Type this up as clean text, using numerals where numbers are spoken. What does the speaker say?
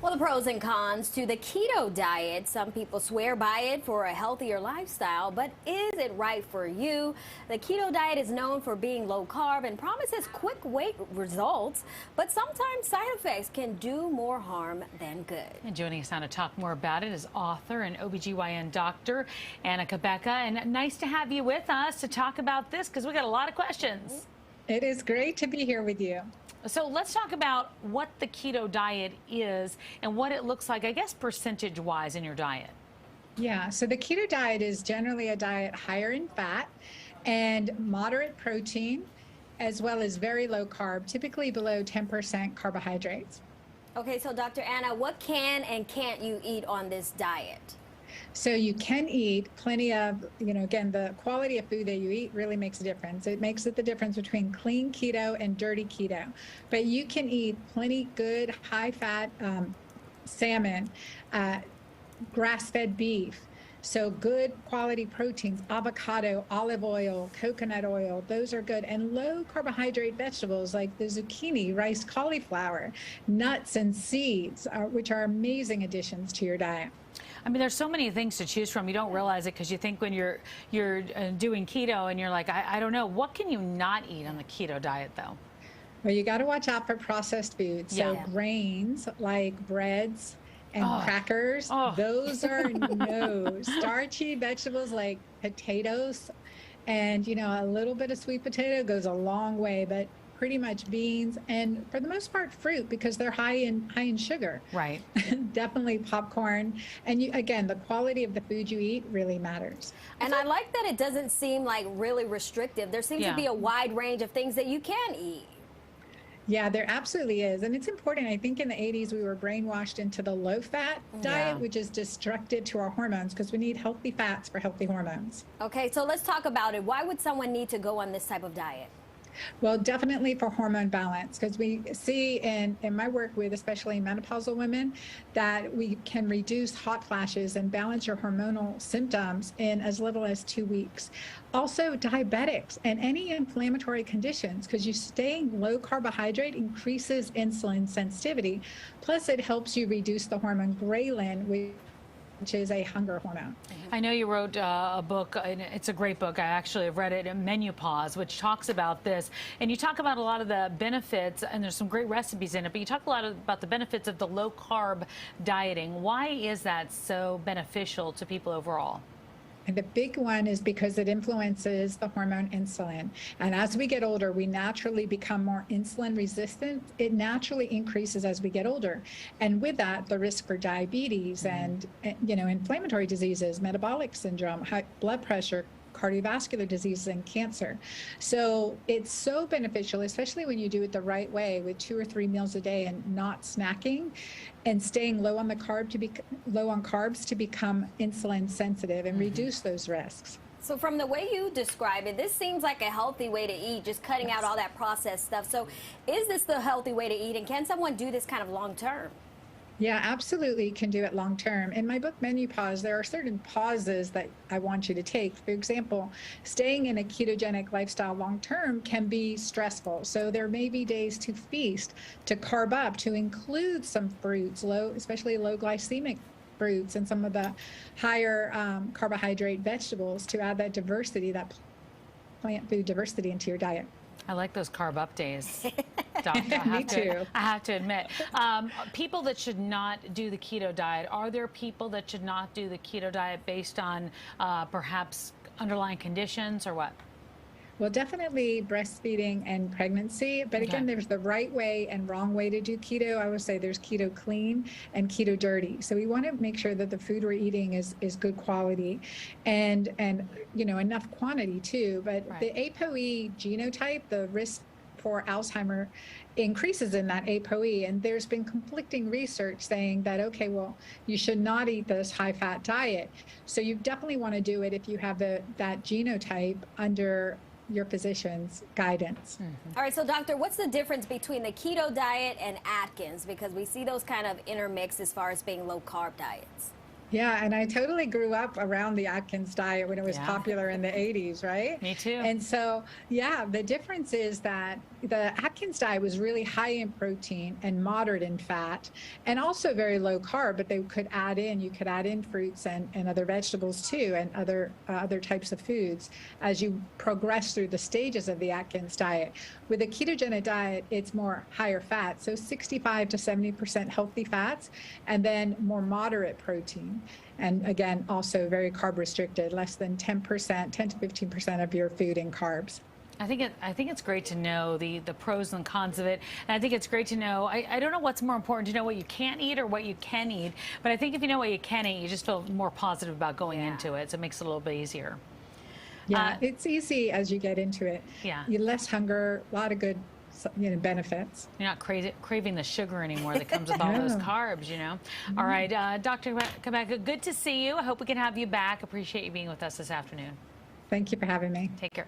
Well, the pros and cons to the keto diet. Some people swear by it for a healthier lifestyle, but is it right for you? The keto diet is known for being low carb and promises quick weight results, but sometimes side effects can do more harm than good. And joining us now to talk more about it is author and OBGYN doctor Anna Cabeca. And nice to have you with us to talk about this because we got a lot of questions. It is great to be here with you. So let's talk about what the keto diet is and what it looks like, I guess, percentage-wise in your diet. Yeah, so the keto diet is generally a diet higher in fat and moderate protein, as well as very low carb, typically below 10% carbohydrates. Okay, so Dr. Anna, what can and can't you eat on this diet? So you can eat plenty of, again, the quality of food that you eat really makes a difference. It makes it the difference between clean keto and dirty keto. But you can eat plenty good, high-fat salmon, grass-fed beef. So good quality proteins, avocado, olive oil, coconut oil, those are good. And low carbohydrate vegetables like the zucchini, rice, cauliflower, nuts and seeds, which are amazing additions to your diet. I mean, there's so many things to choose from. You don't realize it because you think when you're doing keto and you're like, I don't know. What can you not eat on the keto diet, though? Well, you got to watch out for processed foods. So grains like breads and crackers, those are no. Starchy vegetables like potatoes and, a little bit of sweet potato goes a long way, but pretty much beans and for the most part fruit because they're high in sugar. Right. Definitely popcorn. And again, the quality of the food you eat really matters. And I like that it doesn't seem like really restrictive. There seems to be a wide range of things that you can eat. Yeah, there absolutely is. And it's important. I think in the 80s, we were brainwashed into the low-fat diet, which is destructive to our hormones because we need healthy fats for healthy hormones. Okay, so let's talk about it. Why would someone need to go on this type of diet? Well, definitely for hormone balance, because we see in my work with especially menopausal women that we can reduce hot flashes and balance your hormonal symptoms in as little as 2 weeks. Also, diabetics and any inflammatory conditions, because you staying low carbohydrate increases insulin sensitivity. Plus, it helps you reduce the hormone ghrelin, which is a hunger hormone. I know you wrote a book, and it's a great book. I actually have read it, Menopause, which talks about this. And you talk about a lot of the benefits, and there's some great recipes in it, but you talk a lot about the benefits of the low-carb dieting. Why is that so beneficial to people overall? And the big one is because it influences the hormone insulin. And as we get older, we naturally become more insulin resistant. It naturally increases as we get older. And with that, the risk for diabetes and, inflammatory diseases, metabolic syndrome, high blood pressure, cardiovascular diseases, and cancer. So it's so beneficial, especially when you do it the right way with 2 or 3 meals a day and not snacking and staying low on carbs to become insulin sensitive and reduce those risks. So from the way you describe it, this seems like a healthy way to eat, just cutting out all that processed stuff. So is this the healthy way to eat, and can someone do this kind of long term? Yeah, absolutely can do it long term. In my book, Menopause, there are certain pauses that I want you to take. For example, staying in a ketogenic lifestyle long term can be stressful. So there may be days to feast, to carb up, to include some fruits, especially low glycemic fruits and some of the higher carbohydrate vegetables to add that diversity, that plant food diversity into your diet. I like those carb up days, Doctor. Me too. I have to admit. People that should not do the keto diet, are there people that should not do the keto diet based on perhaps underlying conditions or what? Well, definitely breastfeeding and pregnancy. But again, there's the right way and wrong way to do keto. I would say there's keto clean and keto dirty. So we want to make sure that the food we're eating is good quality and enough quantity too. But the ApoE genotype, the risk for Alzheimer increases in that ApoE. And there's been conflicting research saying that, okay, well, you should not eat this high-fat diet. So you definitely want to do it if you have that genotype under your physician's guidance. All right, so doctor, what's the difference between the keto diet and Atkins? Because we see those kind of intermixed as far as being low carb diets. Yeah, and I totally grew up around the Atkins diet when it was Yeah. popular in the 80s, right? Me too. And so, yeah, the difference is that the Atkins diet was really high in protein and moderate in fat and also very low carb, but you could add in fruits and other vegetables too, and other types of foods as you progress through the stages of the Atkins diet. With a ketogenic diet, it's more higher fat, so 65 to 70% healthy fats, and then more moderate protein. And again, also very carb restricted, less than 10%, 10 to 15% of your food in carbs. I think it's great to know the pros and cons of it, and I think it's great to know. I don't know what's more important, to know what you can't eat or what you can eat, but I think if you know what you can eat, you just feel more positive about going into it, so it makes it a little bit easier. Yeah, it's easy as you get into it. Yeah. You less hunger, a lot of good benefits. You're not craving the sugar anymore that comes with all those carbs, you know. All right, Dr. Cabeca, good to see you. I hope we can have you back. Appreciate you being with us this afternoon. Thank you for having me. Take care.